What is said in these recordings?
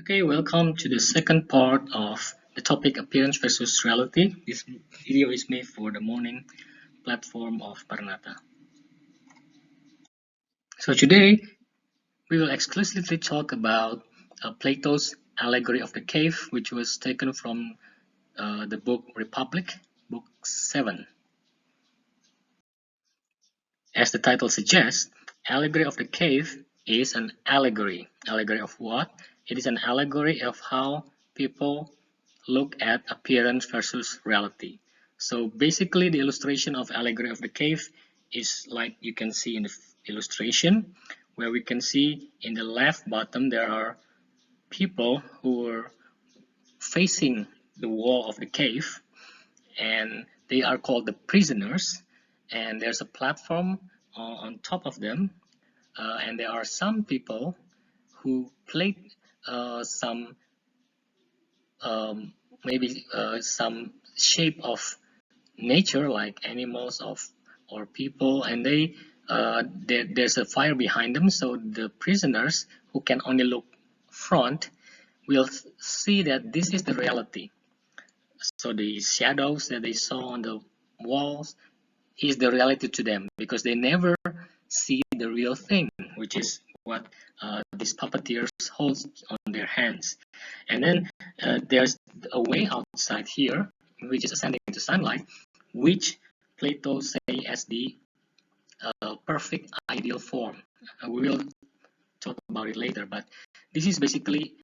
Okay, welcome to the second part of the topic appearance versus reality. This video is made for the morning platform of Paranata. So today we will exclusively talk about Plato's allegory of the cave, which was taken from the book Republic, book 7. As the title suggests, allegory of the cave is an allegory. Allegory of what? It is an allegory of how people look at appearance versus reality. So basically the illustration of allegory of the cave is like you can see in the illustration, where we can see in the left bottom there are people who are facing the wall of the cave, and they are called the prisoners, and there's a platform on top of them, and there are some people who played some maybe some shape of nature like animals or people, and there's a fire behind them, so the prisoners who can only look front will see that this is the reality. So the shadows that they saw on the walls is the reality to them, because they never see the real thing, which is what these puppeteers hold on their hands. And then there's a way outside here, which is ascending to sunlight, which Plato say as the perfect ideal form. We will talk about it later, but this is basically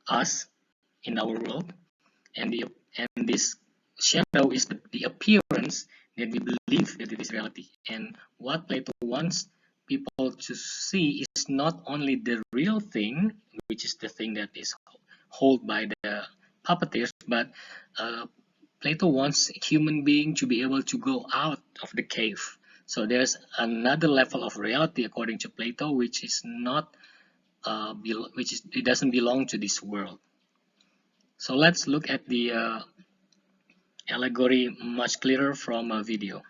us in our world, and this shadow is the appearance that we believe that it is reality. And what Plato wants people to see is not only the real thing, which is the thing that is held by the puppeteers, but Plato wants human being to be able to go out of the cave. So there's another level of reality according to Plato, which is not it doesn't belong to this world. So let's look at the allegory much clearer from a video.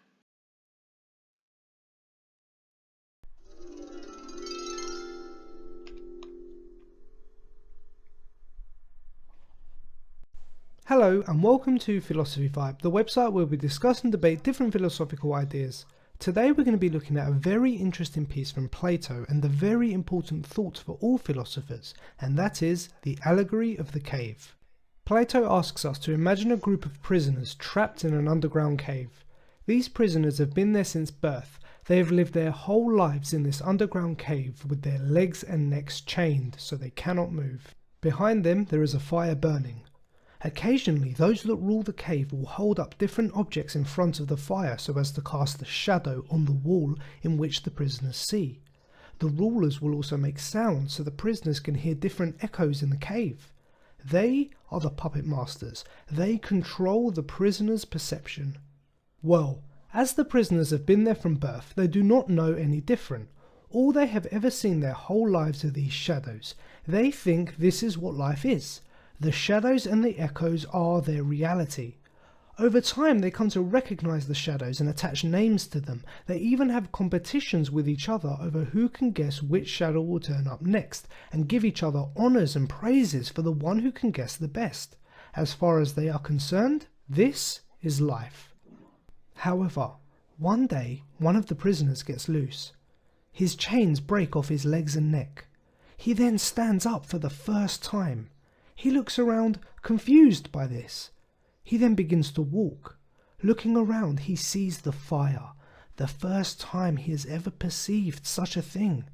Hello and welcome to Philosophy Vibe, the website where we discuss and debate different philosophical ideas. Today we're going to be looking at a very interesting piece from Plato and a very important thought for all philosophers, and that is the allegory of the cave. Plato asks us to imagine a group of prisoners trapped in an underground cave. These prisoners have been there since birth. They have lived their whole lives in this underground cave with their legs and necks chained so they cannot move. Behind them there is a fire burning. Occasionally, those that rule the cave will hold up different objects in front of the fire so as to cast a shadow on the wall in which the prisoners see. The rulers will also make sounds so the prisoners can hear different echoes in the cave. They are the puppet masters. They control the prisoners' perception. Well, as the prisoners have been there from birth, they do not know any different. All they have ever seen their whole lives are these shadows. They think this is what life is. The shadows and the echoes are their reality. Over time they come to recognize the shadows and attach names to them. They even have competitions with each other over who can guess which shadow will turn up next, and give each other honors and praises for the one who can guess the best. As far as they are concerned, this is life. However, one day one of the prisoners gets loose. His chains break off his legs and neck. He then stands up for the first time. He looks around, confused by this. He then begins to walk. Looking around, he sees the fire, the first time he has ever perceived such a thing.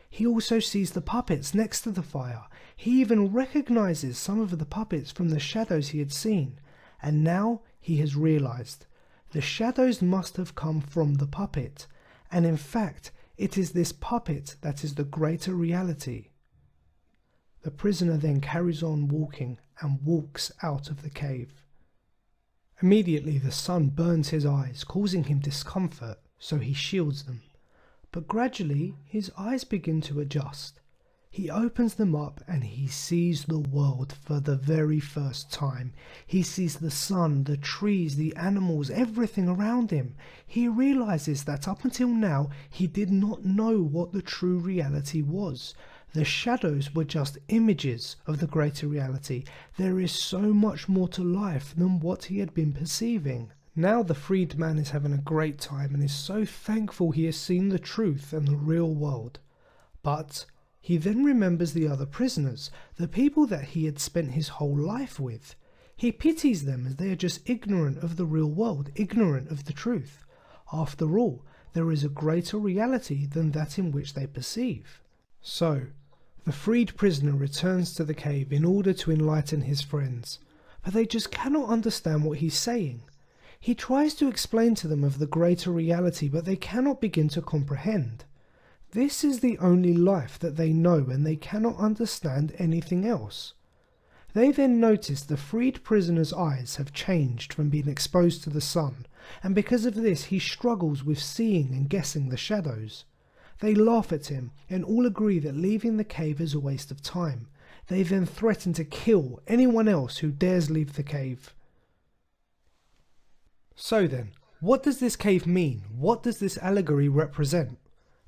He also sees the puppets next to the fire. He even recognizes some of the puppets from the shadows he had seen. And now he has realized the shadows must have come from the puppet, and in fact, it is this puppet that is the greater reality. The prisoner then carries on walking and walks out of the cave. Immediately the sun burns his eyes, causing him discomfort, so he shields them. But gradually his eyes begin to adjust. He opens them up and he sees the world for the very first time. He sees the sun, the trees, the animals, everything around him. He realizes that up until now he did not know what the true reality was. The shadows were just images of the greater reality. There is so much more to life than what he had been perceiving. Now the freed man is having a great time and is so thankful he has seen the truth and the real world. But he then remembers the other prisoners, the people that he had spent his whole life with. He pities them as they are just ignorant of the real world, ignorant of the truth. After all, there is a greater reality than that in which they perceive. So, the freed prisoner returns to the cave in order to enlighten his friends, but they just cannot understand what he's saying. He tries to explain to them of the greater reality, but they cannot begin to comprehend. This is the only life that they know, and they cannot understand anything else. They then notice the freed prisoner's eyes have changed from being exposed to the sun, and because of this he struggles with seeing and guessing the shadows. They laugh at him and all agree that leaving the cave is a waste of time. They then threaten to kill anyone else who dares leave the cave. So then, what does this cave mean? What does this allegory represent?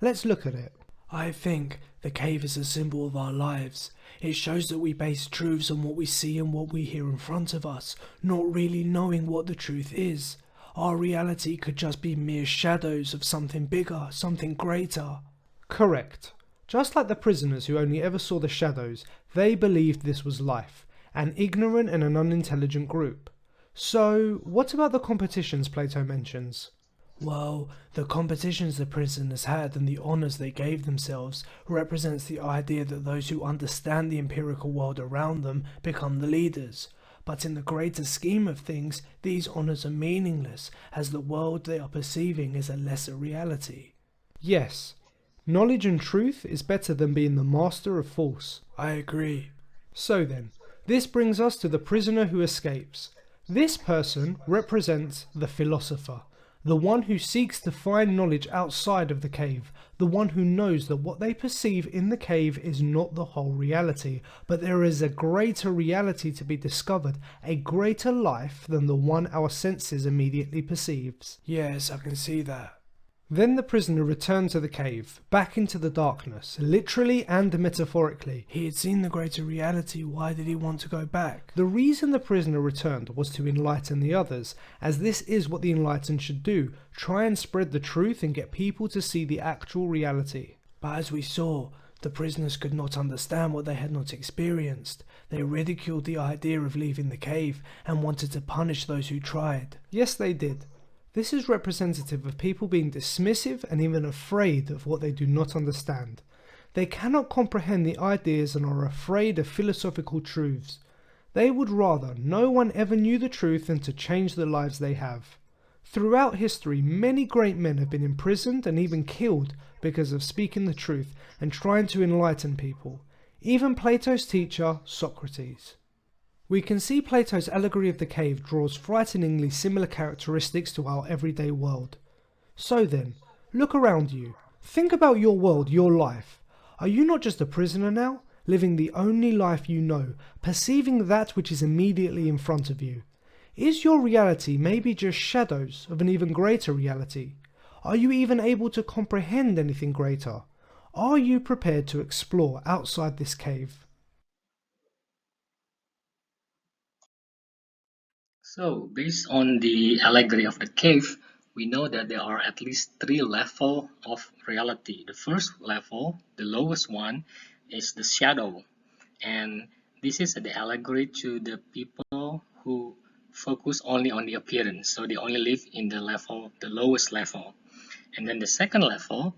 Let's look at it. I think the cave is a symbol of our lives. It shows that we base truths on what we see and what we hear in front of us, not really knowing what the truth is. Our reality could just be mere shadows of something bigger, something greater. Correct. Just like the prisoners who only ever saw the shadows, they believed this was life, an ignorant and an unintelligent group. So, what about the competitions Plato mentions? Well, the competitions the prisoners had and the honours they gave themselves represents the idea that those who understand the empirical world around them become the leaders. But in the greater scheme of things, these honours are meaningless, as the world they are perceiving is a lesser reality. Yes, knowledge and truth is better than being the master of force. I agree. So then, this brings us to the prisoner who escapes. This person represents the philosopher, the one who seeks to find knowledge outside of the cave, the one who knows that what they perceive in the cave is not the whole reality, but there is a greater reality to be discovered, a greater life than the one our senses immediately perceives. Yes, I can see that. Then the prisoner returned to the cave, back into the darkness, literally and metaphorically. He had seen the greater reality, why did he want to go back? The reason the prisoner returned was to enlighten the others, as this is what the enlightened should do, try and spread the truth and get people to see the actual reality. But as we saw, the prisoners could not understand what they had not experienced. They ridiculed the idea of leaving the cave and wanted to punish those who tried. Yes, they did. This is representative of people being dismissive and even afraid of what they do not understand. They cannot comprehend the ideas and are afraid of philosophical truths. They would rather no one ever knew the truth than to change the lives they have. Throughout history, many great men have been imprisoned and even killed because of speaking the truth and trying to enlighten people. Even Plato's teacher, Socrates. We can see Plato's allegory of the cave draws frighteningly similar characteristics to our everyday world. So then, look around you. Think about your world, your life. Are you not just a prisoner now, living the only life you know, perceiving that which is immediately in front of you? Is your reality maybe just shadows of an even greater reality? Are you even able to comprehend anything greater? Are you prepared to explore outside this cave? So, based on the allegory of the cave, we know that there are at least three levels of reality. The first level, the lowest one, is the shadow. And this is the allegory to the people who focus only on the appearance. So they only live in the lowest level. And then the second level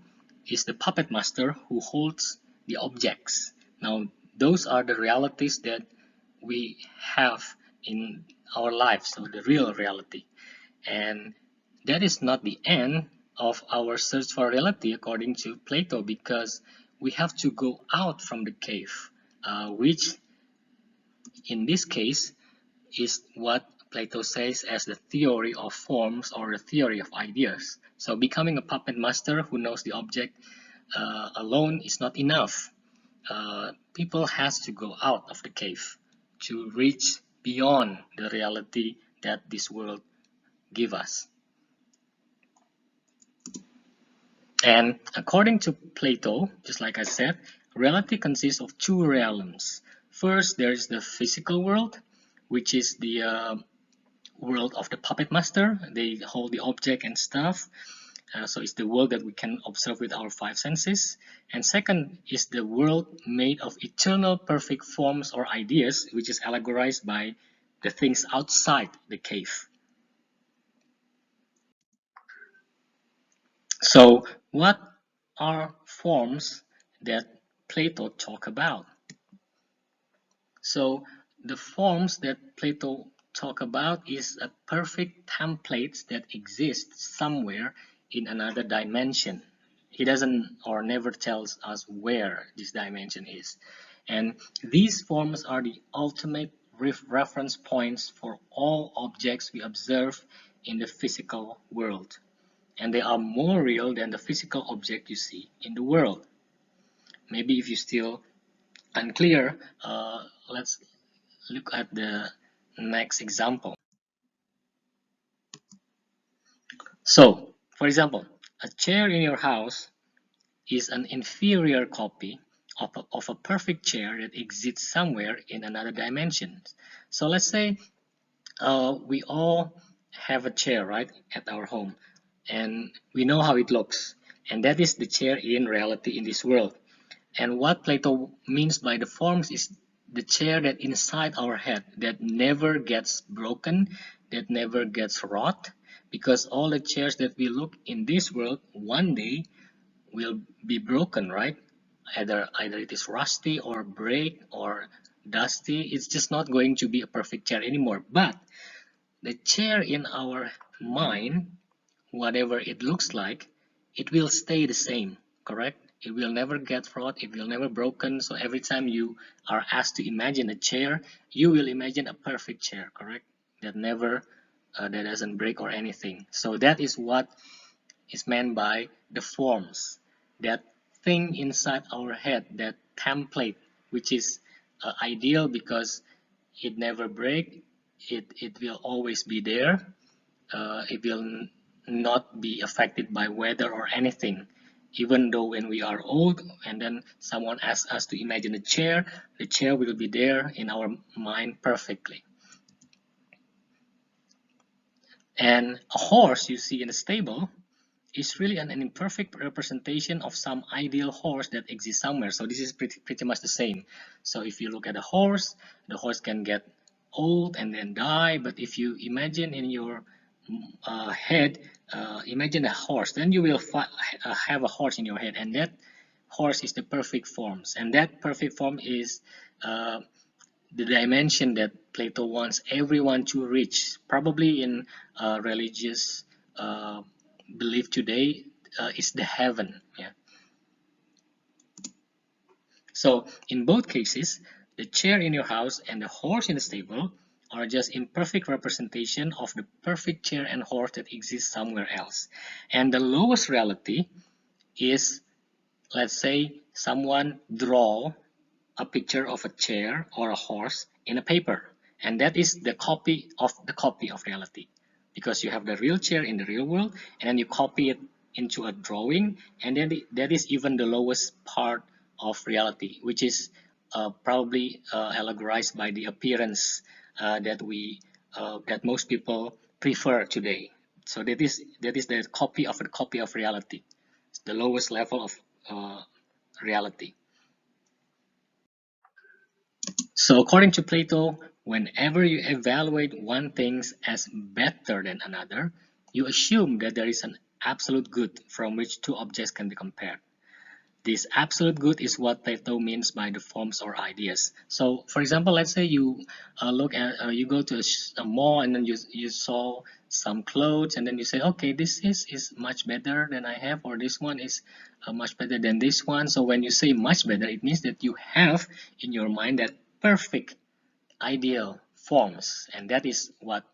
is the puppet master who holds the objects. Now, those are the realities that we have in our lives, so the real reality. And that is not the end of our search for reality according to Plato, because we have to go out from the cave, which in this case is what Plato says as the theory of forms or the theory of ideas. So becoming a puppet master who knows the object alone is not enough. People has to go out of the cave to reach beyond the reality that this world gives us. And according to Plato, just like I said, reality consists of two realms. First, there is the physical world, which is the world of the puppet master. They hold the object and stuff. So it's the world that we can observe with our five senses. And second is the world made of eternal perfect forms or ideas, which is allegorized by the things outside the cave. So what are forms that Plato talk about? So the forms that Plato talk about is a perfect template that exists somewhere in another dimension. He doesn't or never tells us where this dimension is. And these forms are the ultimate reference points for all objects we observe in the physical world. And they are more real than the physical object you see in the world. Maybe if you're still unclear, let's look at the next example. So, for example, a chair in your house is an inferior copy of a perfect chair that exists somewhere in another dimension. So let's say we all have a chair, right, at our home, and we know how it looks, and that is the chair in reality in this world. And what Plato means by the forms is the chair that inside our head that never gets broken, that never gets rot, because all the chairs that we look in this world one day will be broken, right? Either it is rusty or break or dusty. It's just not going to be a perfect chair anymore. But the chair in our mind, whatever it looks like, it will stay the same, correct? It will never get rot, it will never broken. So every time you are asked to imagine a chair, you will imagine a perfect chair, correct? That never, that doesn't break or anything. So that is what is meant by the forms, that thing inside our head, that template, which is ideal because it never break, it will always be there, it will not be affected by weather or anything. Even though when we are old and then someone asks us to imagine a chair, the chair will be there in our mind perfectly. And a horse you see in a stable is really an imperfect representation of some ideal horse that exists somewhere. So this is pretty much the same. So if you look at a horse, the horse can get old and then die. But if you imagine in your head, imagine a horse, then you will have a horse in your head, and that horse is the perfect forms. And that perfect form is the dimension that Plato wants everyone to reach. Probably in religious belief today is the heaven. Yeah. So in both cases, the chair in your house and the horse in the stable are just imperfect representation of the perfect chair and horse that exists somewhere else. And the lowest reality is, let's say, someone draw a picture of a chair or a horse in a paper, and that is the copy of reality, because you have the real chair in the real world and then you copy it into a drawing, and then that is even the lowest part of reality, which is probably allegorized by the appearance that most people prefer today. So that is the copy of reality. It's the lowest level of reality. So according to Plato, whenever you evaluate one thing as better than another, you assume that there is an absolute good from which two objects can be compared. This absolute good is what Plato means by the forms or ideas. So, for example, let's say you you go to a mall and then you saw some clothes and then you say, okay, this is much better than I have, or this one is much better than this one. So when you say much better, it means that you have in your mind that perfect ideal forms, and that is what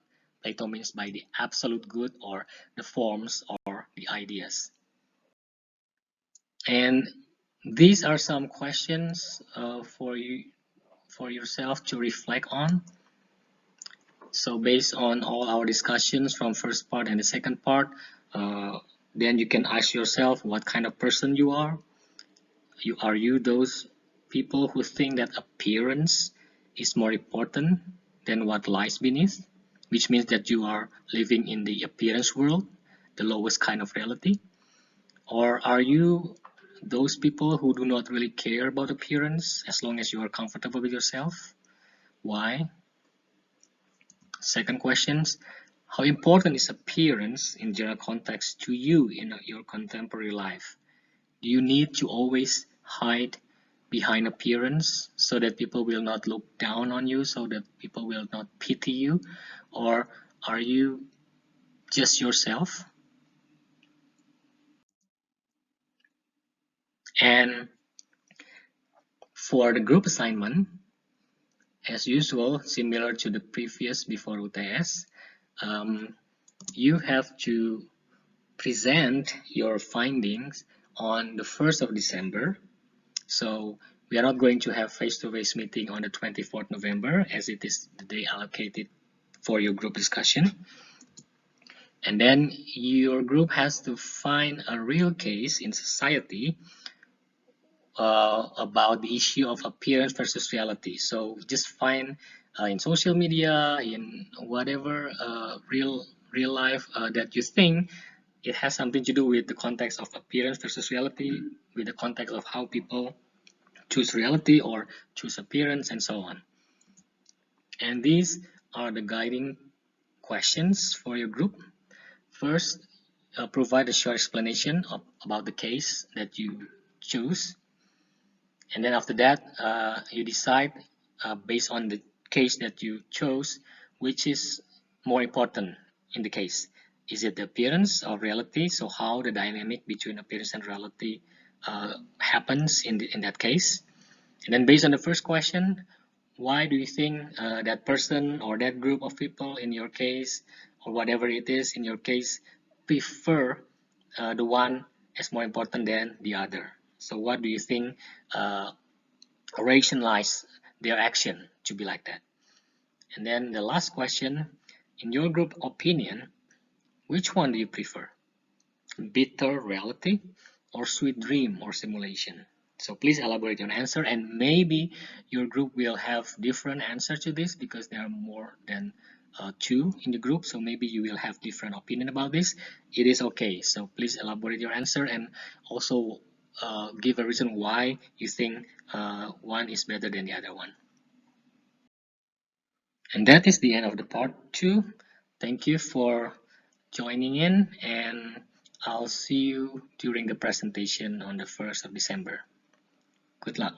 Plato means by the absolute good or the forms or the ideas. And these are some questions for yourself to reflect on. So based on all our discussions from first part and the second part, then you can ask yourself what kind of person you are. Are you those people who think that appearance is more important than what lies beneath, which means that you are living in the appearance world, the lowest kind of reality? Or are you those people who do not really care about appearance as long as you are comfortable with yourself? Why? Second question, how important is appearance in general context to you in your contemporary life? Do you need to always hide behind appearance so that people will not look down on you, so that people will not pity you? Or are you just yourself? And for the group assignment, as usual, similar to the previous before UTS, you have to present your findings on the 1st of December. So we are not going to have face-to-face meeting on the 24th November as it is the day allocated for your group discussion. And then your group has to find a real case in society about the issue of appearance versus reality. So just find in social media, in whatever real life that you think it has something to do with the context of appearance versus reality, with the context of how people choose reality or choose appearance, and so on. And these are the guiding questions for your group. First, provide a short explanation about the case that you choose. And then after that, you decide based on the case that you chose, which is more important in the case. Is it the appearance or reality? So how the dynamic between appearance and reality happens in that case. And then based on the first question, why do you think that person or that group of people in your case, or whatever it is in your case, prefer the one as more important than the other? So what do you think rationalize their action to be like that? And then the last question, in your group opinion, which one do you prefer? Bitter reality or sweet dream or simulation? So please elaborate your answer, and maybe your group will have different answer to this because there are more than two in the group, so maybe you will have different opinion about this. It is okay, so please elaborate your answer and also give a reason why you think one is better than the other one. And that is the end of the part 2. Thank you for joining in, and I'll see you during the presentation on the 1st of December. Good luck.